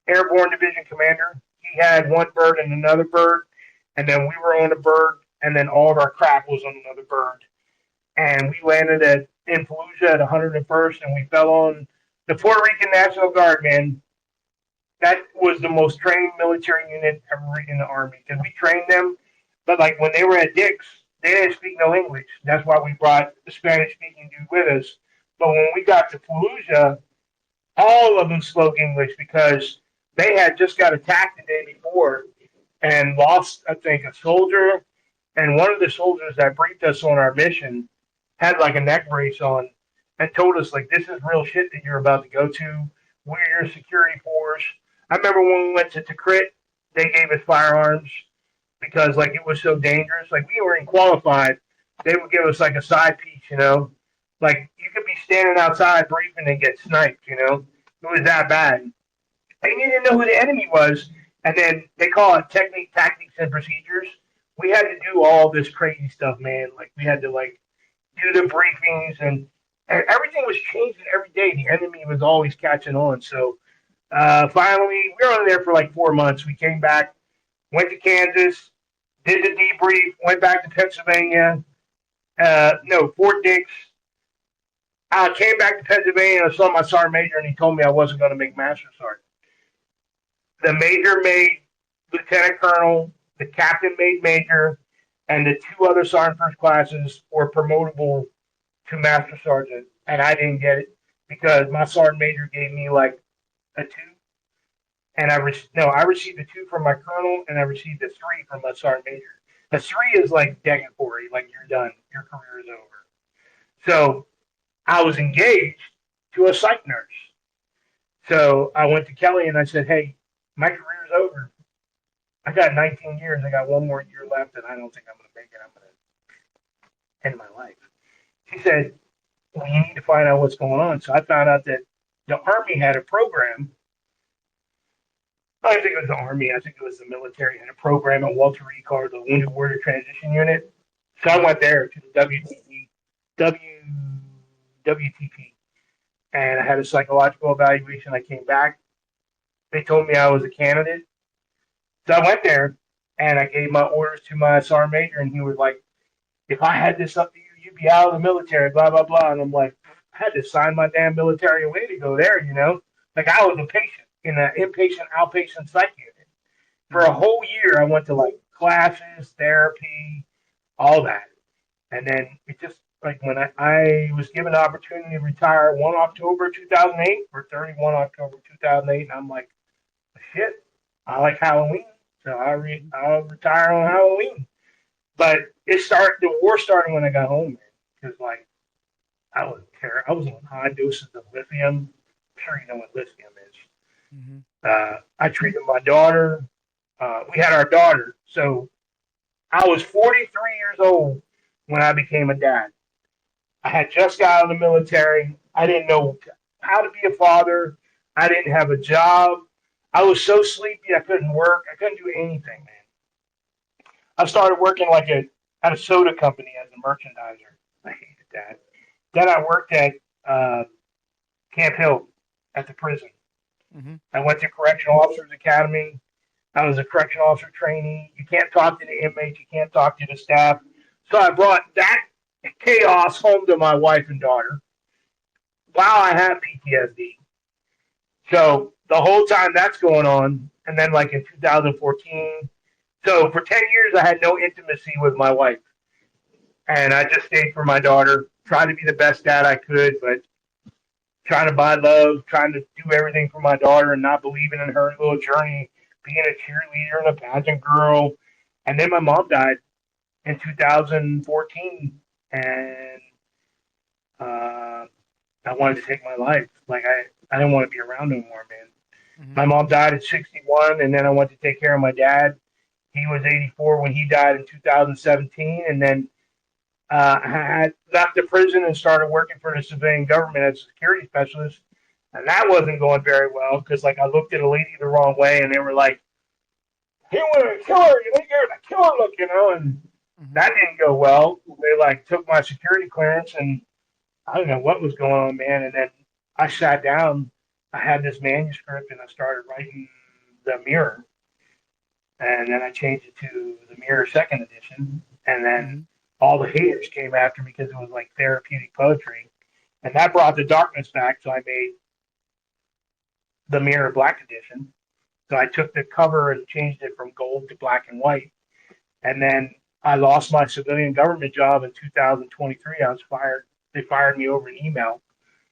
S2: Airborne Division Commander. He had one bird and another bird, and then we were on a bird, and then all of our crap was on another bird. And we landed in Fallujah at 101st, and we fell on the Puerto Rican National Guard, man. That was the most trained military unit ever in the Army because we trained them. But like when they were at Dix, they didn't speak no English. That's why we brought the Spanish speaking dude with us. But when we got to Fallujah, all of them spoke English because they had just got attacked the day before and lost, I think, a soldier. And one of the soldiers that briefed us on our mission had like a neck brace on and told us like this is real shit that you're about to go to. We're your security force. I remember when we went to Tikrit, they gave us firearms because like it was so dangerous. Like we weren't qualified. They would give us like a side piece. Like you could be standing outside briefing and get sniped. It was that bad. And you didn't know who the enemy was. And then they call it technique, tactics, and procedures. We had to do all this crazy stuff, man. Like we had to like do the briefings and everything was changing every day. The enemy was always catching on. So finally, we were on there for like 4 months. We came back, went to Kansas, did the debrief, went back to Pennsylvania. No, Fort Dix. I came back to Pennsylvania and I saw my sergeant major, and he told me I wasn't going to make master sergeant. The major made lieutenant colonel, the captain made major, and the two other sergeant first classes were promotable to master sergeant, and I didn't get it because my sergeant major gave me like a two, and I received a two from my colonel, and I received a three from my sergeant major. A three is like degatory, like you're done, your career is over. So I was engaged to a psych nurse. So I went to Kelly and I said, "Hey, my career's over. I got 19 years. I got one more year left, and I don't think I'm going to make it. I'm going to end my life." She said, "Well, you need to find out what's going on." So I found out that the Army had a program. I think it was the Army. I think it was the military had a program at Walter Reed called the Wounded Warrior Transition Unit. So I went there to the WTP, and I had a psychological evaluation. I came back. They told me I was a candidate. So I went there, and I gave my orders to my sergeant major, and he was like, "If I had this up to you, you'd be out of the military, blah, blah, blah." And I'm like, I had to sign my damn military away to go there. Like I was a patient in an inpatient, outpatient psych unit. For a
S1: Hmm.
S2: whole year, I went to like classes, therapy, all that. And then it just, like when I was given the opportunity to retire 1 October 2008 or 31 October 2008, and I'm like, shit, I like Halloween. So I'll retire on Halloween. But the war started when I got home, man. Because like I was on high doses of lithium. I'm sure you know what lithium is.
S1: Hmm.
S2: I treated my daughter. We had our daughter, so I was 43 years old when I became a dad. I had just got out of the military. I didn't know how to be a father. I didn't have a job. I was so sleepy I couldn't work. I couldn't do anything, man. I started working at a soda company as a merchandiser. I hated that. Then I worked at uh, Camp Hill at the prison.
S1: Hmm.
S2: I went to Correctional Officers Academy. I was a correctional officer trainee. You can't talk to the inmates. You can't talk to the staff. So I brought that chaos home to my wife and daughter while I had PTSD. So the whole time that's going on, and then like in 2014, so for 10 years I had no intimacy with my wife, and I just stayed for my daughter, trying to be the best dad I could, but trying to buy love, trying to do everything for my daughter, and not believing in her little journey, being a cheerleader and a pageant girl. And then my mom died in 2014, and uh, I wanted to take my life. I didn't want to be around no more, man.
S1: Hmm.
S2: My mom died at 61, and then I went to take care of my dad. He was 84 when he died in 2017, and then I had left the prison and started working for the civilian government as a security specialist, and that wasn't going very well because like I looked at a lady the wrong way, and they were like, "He wanted to kill her, you think you're the killer look, you know," and
S1: Hmm.
S2: that didn't go well. They like took my security clearance, and I don't know what was going on, man. And then I sat down, I had this manuscript, and I started writing the mirror, and then I changed it to the Mirror Second Edition, and then
S1: Hmm.
S2: all the haters came after me because it was like therapeutic poetry, and that brought the darkness back. So I made the Mirror Black Edition. So I took the cover and changed it from gold to black and white, and then I lost my civilian government job in 2023. I was fired. They fired me over an email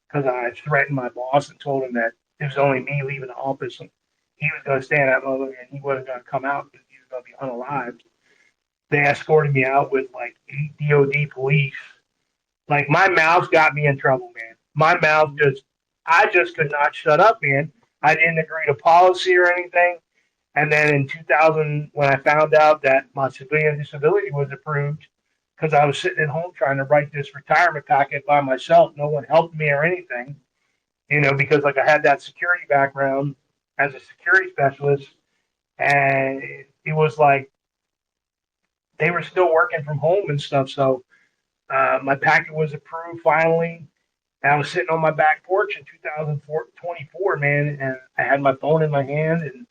S2: because I threatened my boss and told him that it was only me leaving the office and he was going to stay in that motherfucker and he wasn't going to come out because he was going to be unalived. They escorted me out with like 8 DOD police. Like my mouth got me in trouble, man. My mouth just, I just could not shut up, man. I didn't agree to policy or anything. And then in 2000, when I found out that my civilian disability was approved, because I was sitting at home trying to write this retirement packet by myself, no one helped me or anything, because like I had that security background as a security specialist, and it was like they were still working from home and stuff. So my packet was approved finally. And I was sitting on my back porch in 2024, man, and I had my phone in my hand, and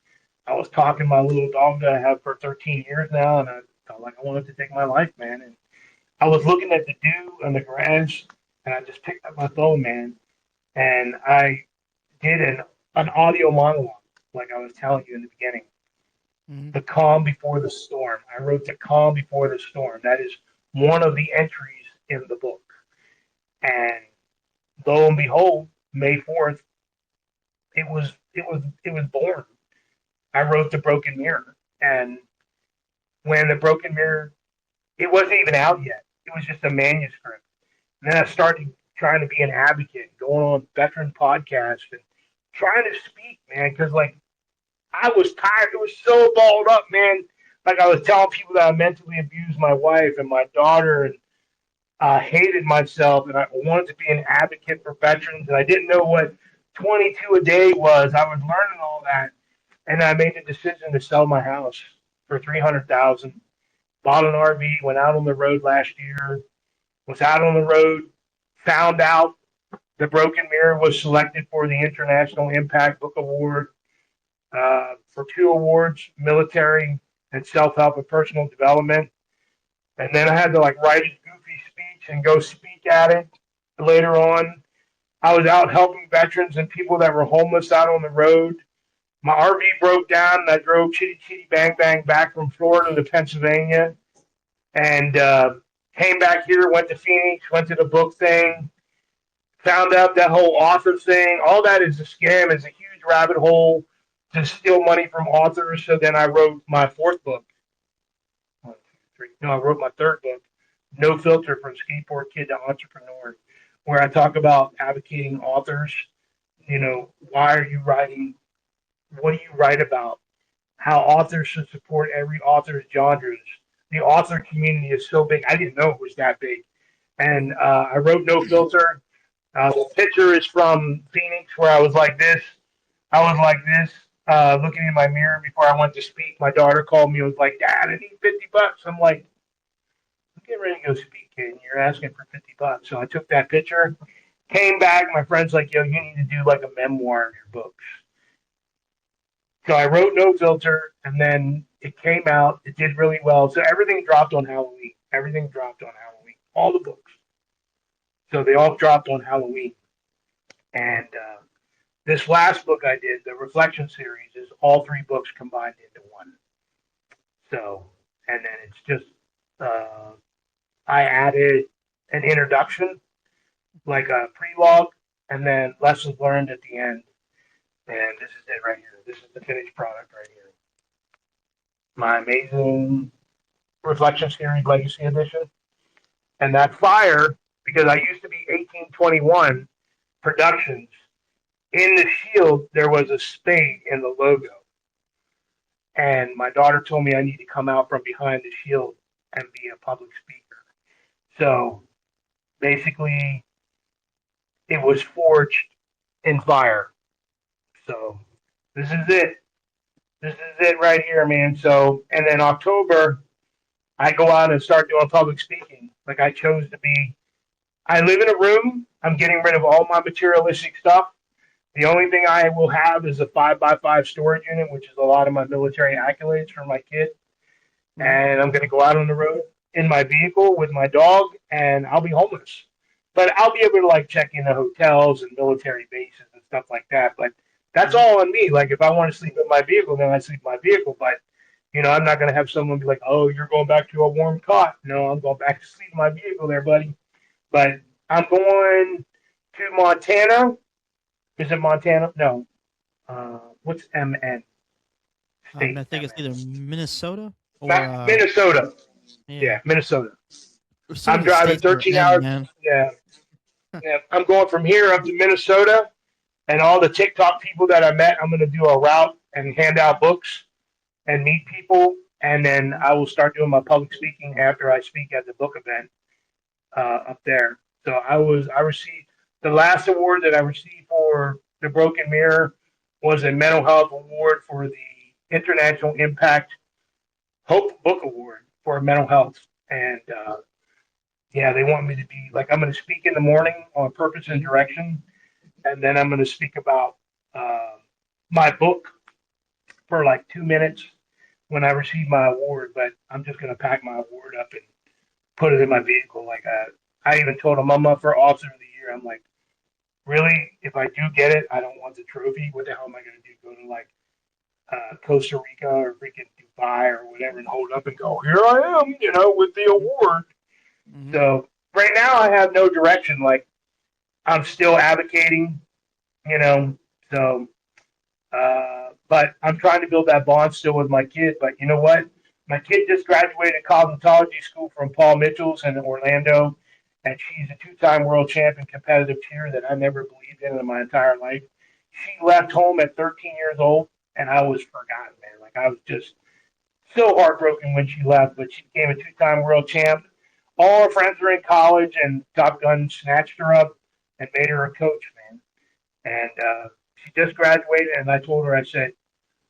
S2: I was talking to my little dog that I have for 13 years now, and I felt like I wanted to take my life, man. And I was looking at the dew on the grass, and I just picked up my phone, man, and I did an audio monologue, like I was telling you in the beginning.
S1: Hmm.
S2: The calm before the storm. I wrote the calm before the storm. That is one of the entries in the book. And lo and behold, May 4th, it was born. I wrote the Broken Mirror, and when the Broken Mirror, it wasn't even out yet. It was just a manuscript. And then I started trying to be an advocate, going on veteran podcasts and trying to speak, man, because like I was tired. It was so balled up, man. Like I was telling people that I mentally abused my wife and my daughter, and hated myself, and I wanted to be an advocate for veterans, and I didn't know what 22 a day was. I was learning all that, and I made the decision to sell my house for 300,000. Bought an RV, went out on the road last year. Was out on the road, found out the Broken Mirror was selected for the International Impact Book Award, for two awards, military and self-help and personal development. And then I had to like write a goofy speech and go speak at it later on. I was out helping veterans and people that were homeless out on the road. My RV broke down and I drove chitty chitty bang bang back from Florida to Pennsylvania and came back here, went to Phoenix, went to the book thing, found out that whole author thing. All that is a scam, is a huge rabbit hole to steal money from authors. So then I wrote my fourth book. One, two, three. No, I wrote my third book, No Filter, from Skateboard Kid to Entrepreneur, where I talk about advocating authors. Why are you writing? What do you write about? How authors should support every author's genres. The author community is so big. I didn't know it was that big. And
S1: Hmm.
S2: I wrote No Filter. The picture is from Phoenix, where I was like this. I was like this. looking in my mirror before I went to speak. My daughter called me and was like, "Dad, I need $50." I'm like, "I'm getting ready to go speak, kid. And you're asking for $50." So I took that picture, came back. My friend's like, "Yo, you need to do like a memoir of your books." So I wrote No Filter, and then it came out. It did really well. So everything dropped on Halloween. Everything dropped on Halloween. All the books. So they all dropped on Halloween. And this last book I did, the Reflection series, is all three books combined into one. So, and then it's just, uh, I added an introduction, like a prelogue, and then lessons learned at the end. And this is it right here. This is the finished product right here. My amazing Reflection series Legacy Edition. And that fire, because I used to be 1821 Productions, in the shield there was a spade in the logo. And my daughter told me I need to come out from behind the shield and be a public speaker. So basically, it was forged in fire. So this is it. This is it right here, man. So, and then October, I go out and start doing public speaking. Like I chose to be. I live in a room. I'm getting rid of all my materialistic stuff. The only thing I will have is a 5x5 storage unit, which is a lot of my military accolades from my kid.
S1: Mhm.
S2: And I'm going to go out on the road in my vehicle with my dog, and I'll be homeless. But I'll be able to like check into hotels and military bases and stuff like that. But that's
S1: Mhm.
S2: all on me. Like if I want to sleep in my vehicle, then I sleep in my vehicle. But I'm not going to have someone be like, "Oh, you're going back to a warm cot." No, I'm going back to sleep in my vehicle, there, buddy. But I'm going to Montana. Is it Montana? No. What's MN?
S1: I
S2: State
S1: think it's either
S2: MN.
S1: Minnesota or
S2: Minnesota.
S1: yeah.
S2: Yeah, Minnesota.
S1: There's so
S2: I'm
S1: many
S2: driving
S1: states that are
S2: 13
S1: M,
S2: hours.
S1: man.
S2: Yeah, yeah. I'm going from here up to Minnesota, and all the TikTok people that I met, I'm going to do a route and hand out books and meet people, and then
S1: Mhm.
S2: I will start doing my public speaking after I speak at the book event up there. So I received the last award that I received for the Broken Mirror was a mental health award for the International Impact Hope Book Award for mental health, and yeah, they want me to be like I'm going to speak in the morning on purpose and
S1: Mhm.
S2: direction, and then I'm going to speak about uh, my book for like 2 minutes when I receive my award. But I'm just going to pack my award up and put it in my vehicle. Like I even told them I'm up for Officer of the Year. I'm like, really, if I do get it, I don't want the trophy. What the hell am I going to do? Go to like Costa Rica or freaking Dubai or whatever and hold up and go, here I am, with the award.
S1: Mhm.
S2: So right now I have no direction. Like I'm still advocating, you know. So, but I'm trying to build that bond still with my kid. But you know what? My kid just graduated cosmetology school from Paul Mitchell's in Orlando, and she's a two-time world champion competitive cheer that I never believed in my entire life. She left home at 13 years old, and I was forgotten, man. Like I was just so heartbroken when she left, but she became a two-time world champ. All her friends were in college, and Top Gun snatched her up and made her a coach, man. And she just graduated, and I told her, I said,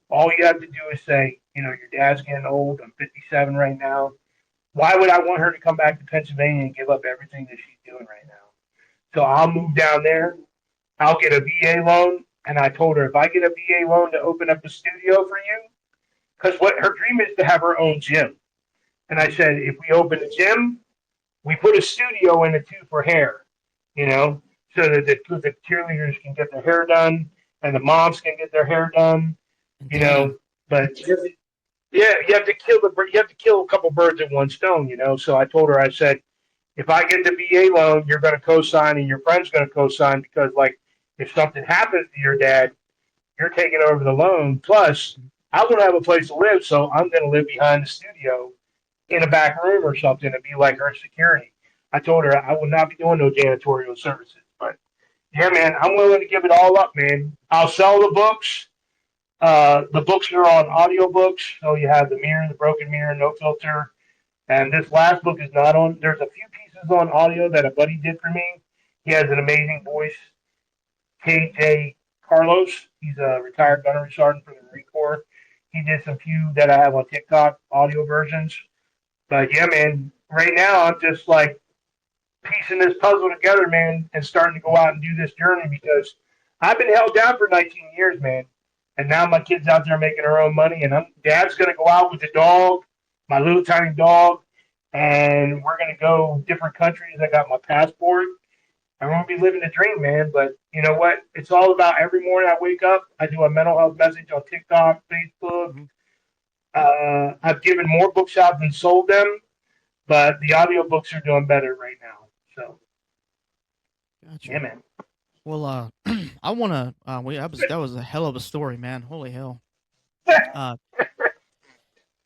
S2: all you have to do is say, your dad's getting old. I'm 57 right now. Why would I want her to come back to Pennsylvania and give up everything that she's doing right now? So
S1: Mhm.
S2: I'll move down there. I'll get a VA loan. And I told her, if I get a VA loan to open up a studio for you, because what her dream is to have her own gym. And I
S1: Mhm.
S2: said, if we open a gym, we put a studio in it too for hair, you know, so that the cheerleaders can get their hair done and the moms can get their hair done,
S1: And
S2: you know.
S1: tanning.
S2: But yeah, you have to kill a couple birds at one stone, you know. So I told her, I said, if I get the VA loan, you're going to co-sign and your friend's going to co-sign because, like, if something happens to your dad, you're taking over the loan. Plus, I want to have a place to live, so I'm going to live behind the studio in a back room or something and be like her security. I told her I would not be doing no janitorial services. But yeah, man, I'm willing to give it all up, man. I'll sell the books. The books are on audiobooks. So you have The Mirror, The Broken Mirror, No Filter. And this last book is not on. There's a few pieces on audio that a buddy did for me. He has an amazing voice. KJ Carlos. He's a retired gunnery sergeant for the Marine Corps. He did some few that I have on TikTok, audio versions. But yeah, man, right now I'm just like piecing this puzzle together, man, and starting to go out and do this journey because I've been held down for 19 years, man. And now my kid's out there making her own money, and dad's going to go out with the dog, my little tiny dog, and we're going to go different countries. I got my passport. I'm going to be living the dream, man. But you know what? It's all about every morning I wake up, I do a mental health message on TikTok, Facebook.
S1: Mm-hmm.
S2: I've given more books out than sold them, but the audiobooks are doing better right now. So, yeah,
S1: Gotcha.
S2: man.
S1: Well, I want to. That was a hell of a story, man. Holy hell. Uh,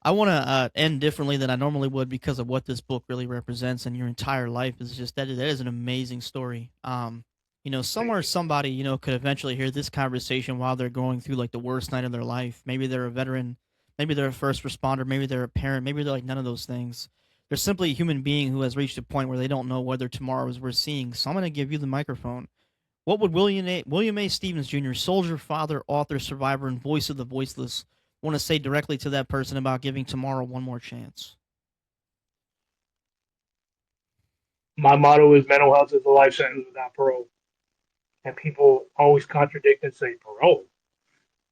S1: I want to end differently than I normally would because of what this book really represents and your entire life is just that is an amazing story.
S2: Thank
S1: Somewhere
S2: you.
S1: somebody could eventually hear this conversation while they're going through like the worst night of their life. Maybe they're a veteran, maybe they're a first responder, maybe they're a parent, maybe they're like none of those things. They're simply a human being who has reached a point where they don't know whether tomorrow is worth seeing. So I'm going to give you the microphone. What would William A. Stevens Jr., soldier, father, author, survivor, and voice of the voiceless, want to say directly to that person about giving tomorrow one more chance?
S2: My motto is mental health is a life sentence without parole. And people always contradict and say parole.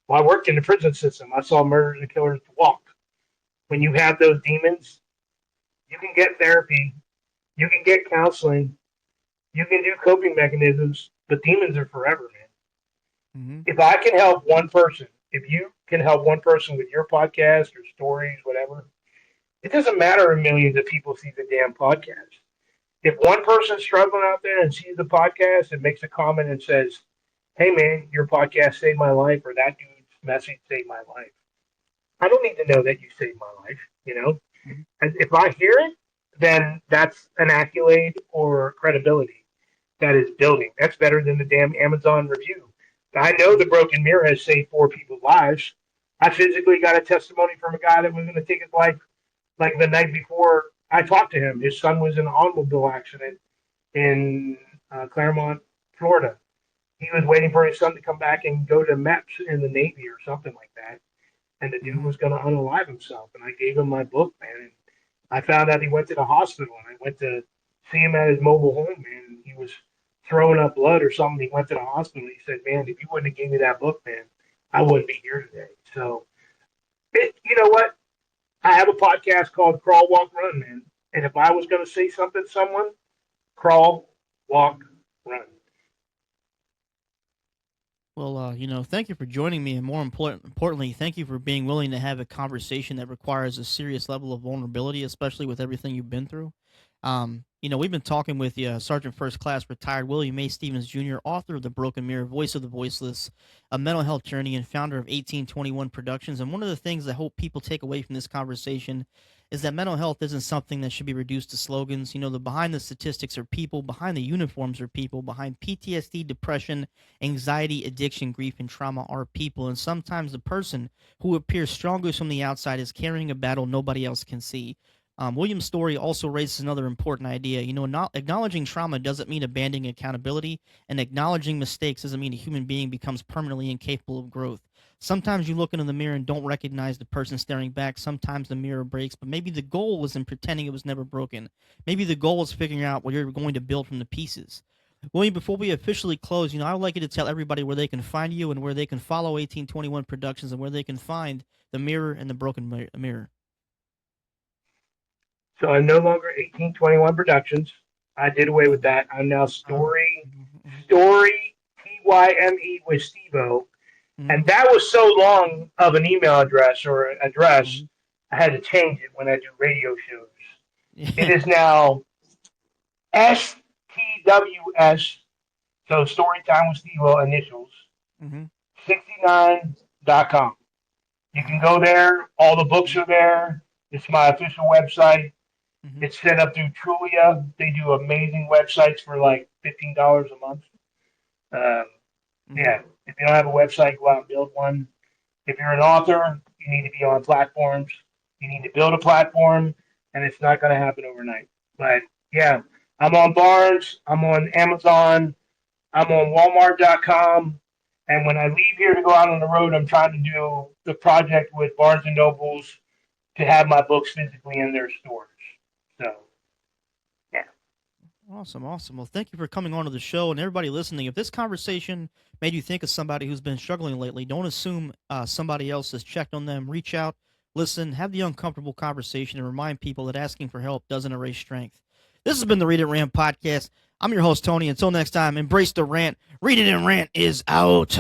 S2: Well, I worked in the prison system. I saw murderers and killers walk. When
S1: Mm-hmm.
S2: you have those demons, you can get therapy, you can get counseling, you can do coping mechanisms, but demons are forever, man.
S1: Mm-hmm.
S2: If I can help one person, if you can help one person with your podcast or stories, whatever, it doesn't matter if millions of people see the damn podcast. If one person's struggling out there and sees the podcast and makes a comment and says, "Hey man, your podcast saved my life," or "That dude's message saved my life," I don't need to know that you saved my life. You know,
S1: Mm-hmm.
S2: and if I hear it, then that's an accolade or credibility that is building. That's better than the damn Amazon review. I know the
S1: Mm-hmm.
S2: broken mirror has saved four people's lives. I physically got a testimony from a guy that was going to take his life like the night before I talked to him. His son was in an automobile accident in Claremont, Florida. He was waiting for his son to come back and go to MEPS in the Navy or something like that. And the dude
S1: Mm-hmm.
S2: was going to unalive himself. And I gave him my book, man. And I found out he went to the hospital, and I went to see him at his mobile home, man. And he was throwing up blood or something. He went to the hospital. He said, "Man, if you wouldn't have given me that book, man, I wouldn't be here today." So, you know what? I have a podcast called Crawl, Walk, Run, man. And if I was going to say something to someone, crawl, walk, run.
S1: Well, thank you for joining me, and importantly, thank you for being willing to have a conversation that requires a serious level of vulnerability, especially with everything you've been through. We've been talking with Sergeant First Class retired William A. Stevens Jr., author of The Broken Mirror, Voice of the Voiceless, a mental health journey, and founder of 1821 Productions. And one of the things I hope people take away from this conversation is that mental health isn't something that should be reduced to slogans. The behind the statistics are people, behind the uniforms are people, behind PTSD, depression, anxiety, addiction, grief, and trauma are people. And sometimes the person who appears strongest from the outside is carrying a battle nobody else can see. William's story also raises another important idea. Not acknowledging trauma doesn't mean abandoning accountability, and acknowledging mistakes doesn't mean a human being becomes permanently incapable of growth. Sometimes you look into the mirror and don't recognize the person staring back. Sometimes the mirror breaks, but maybe the goal wasn't pretending it was never broken. Maybe the goal is figuring out what you're going to build from the pieces. William, before we officially close, I would like you to tell everybody where they can find you and where they can follow 1821 Productions and where they can find the Mirror and the Broken Mirror.
S2: So I'm no longer 1821 Productions. I did away with
S1: Uh-huh.
S2: that. I'm now
S1: Uh-huh.
S2: Story,
S1: Mm-hmm.
S2: Story, TYME with SteveO.
S1: Mm-hmm.
S2: And that was so long of an email address or address,
S1: Mm-hmm.
S2: I had to change it when I do radio shows. It
S1: Yeah.
S2: is now STWS, so Storytime with SteveO initials,
S1: Mm-hmm.
S2: 69.com. You can
S1: Uh-huh.
S2: go there. All the books
S1: Mm-hmm.
S2: are there. It's my official website.
S1: Mm-hmm.
S2: It's set up through Trulia. They do amazing websites for like $15 a month. Um,
S1: Mm-hmm.
S2: yeah, if you don't have a website, go out and build one. If you're an author, you need to be on platforms. You need to build a platform, and it's not going to happen overnight. But yeah, I'm on Barnes. I'm on Amazon. I'm on Walmart.com. And when I leave here to go out on the road, I'm trying to do the project with Barnes and Nobles to have my books physically in their stores. So, yeah.
S1: Awesome, awesome. Well, thank you for coming on to the show, and everybody listening. If this conversation made you think of somebody who's been struggling lately, don't assume somebody else has checked on them. Reach out, listen, have the uncomfortable conversation, and remind people that asking for help doesn't erase strength. This has been the Read It Rant podcast. I'm your host, Tony. Until next time, embrace the rant. Read It and Rant is out.